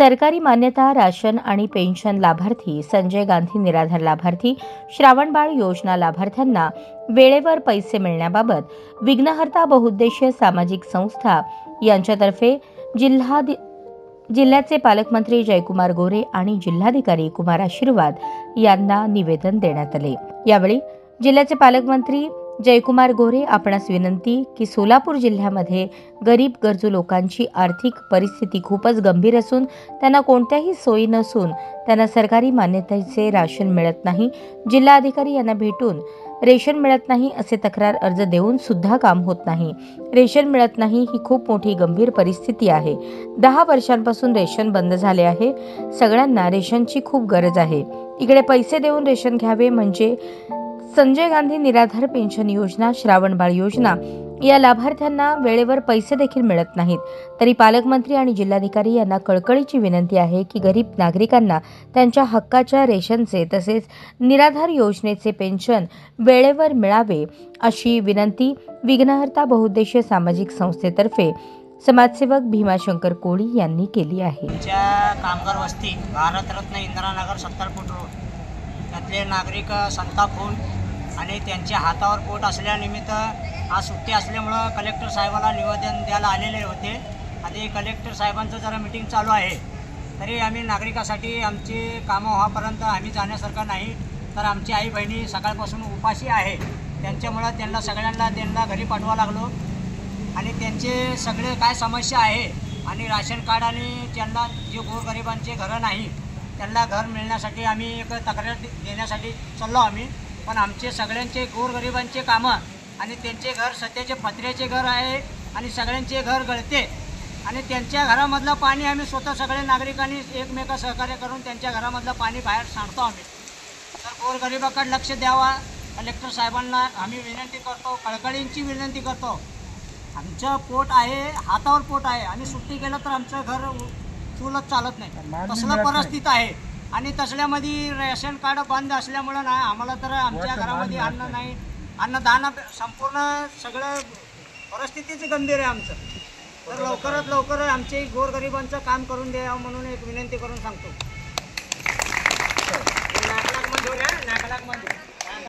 सरकारी मान्यता राशन आणि पेन्शन लाभार्थी, संजय गांधी निराधार लाभार्थी, श्रावणबाळ योजना लाभार्थ्यांना वेळेवर पैसे मिळण्याबाबत विघ्नहर्ता बहुउद्देशीय सामाजिक संस्था यांच्यातर्फे जिल्ह्याचे पालकमंत्री जयकुमार गोरे आणि जिल्हाधिकारी कुमार आशीर्वाद यांना निवेदन देण्यात आले। यावेळी जिल्ह्याचे पालकमंत्री जयकुमार गोरे आपणास विनंती की सोलापूर जिल्ह्यामध्ये गरीब गरजू लोकांची आर्थिक परिस्थिती खूपच गंभीर असून त्यांना कोणत्याही सोयी नसून त्यांना सरकारी मान्यतेचे राशन मिळत नाही। जिल्हाधिकारी यांना भेटून रेशन मिळत नाही असे तक्रार अर्ज देऊन सुद्धा काम होत नाही। रेशन मिळत नाही ही खूप मोठी गंभीर परिस्थिती आहे। 10 वर्षांपासून रेशन बंद झाले आहे। सगळ्यांना रेशनची खूप गरज आहे। इकडे पैसे देऊन रेशन घ्यावे म्हणजे संजय गांधी निराधार पेन्शन योजना, श्रावणबाळ योजना या लाभार्थ्यांना वेळेवर पैसे देखील मिळत नाहीत। तरी पालकमंत्री आणि जिल्हाधिकारी यांना कळकळीची विनंती आहे की गरीब नागरिकांना त्यांच्या हक्काच्या रेशनचे तसेच निराधार योजनेचे पेन्शन वेळेवर मिळावे अशी विनंती विघ्नहर्ता बहुउद्देशीय सामाजिक संस्थेतर्फे समाजसेवक भीमाशंकर कोळी यांनी केली आहे। कामगार वस्ती भारतरत्न इंदिरानगर 70 फूट रोड यातले नागरिक संताप होऊन आणि त्यांच्या हातावर पोट असल्यानिमित्त आज सुट्टी असल्यामुळं कलेक्टर साहेबाला निवेदन द्यायला आलेले होते। आणि कलेक्टर साहेबांचं जरा मीटिंग चालू आहे, तरी आम्ही नागरिकासाठी आमची कामं व्हापर्यंत आम्ही जाण्यासारखं नाही। तर आमची आई बहिणी सकाळपासून उपाशी आहे, त्यांच्यामुळं त्यांना घरी पाठवा लागलो आणि त्यांचे सगळे काय समस्या आहे आणि राशन कार्ड आणि त्यांना जे गोरगरिबांचे घरं नाही त्यांना घर मिळण्यासाठी आम्ही एक तक्रार देण्यासाठी चाललो आम्ही। पण आमचे सगळ्यांचे गोरगरिबांचे कामं आणि त्यांचे घर सध्याचे पत्र्याचे घर आहे आणि सगळ्यांचे घर गळते आणि त्यांच्या घरामधलं पाणी आम्ही स्वतः सगळे नागरिकांनी एकमेका सहकार्य करून त्यांच्या घरामधलं पाणी बाहेर सांडतो आम्ही। तर गोरगरिबाकडे लक्ष द्यावा कलेक्टर साहेबांना आम्ही विनंती करतो, कळकळींची विनंती करतो। आमचं पोट आहे, हातावर पोट आहे, आम्ही सुट्टी केलं तर आमचं घर चुलत चालत नाही, तसलं परिस्थिती आहे। आणि तसल्यामध्ये रेशन कार्ड बंद असल्यामुळं ना आम्हाला तर आमच्या घरामध्ये अन्न नाही, अन्नदान संपूर्ण सगळं परिस्थितीच गंभीर आहे आमचं। तर लवकरात लवकर आमचे गोरगरिबांचं काम करून द्यावं म्हणून एक विनंती करून सांगतो। नाक मंजूर आहे, नाक मंजूर।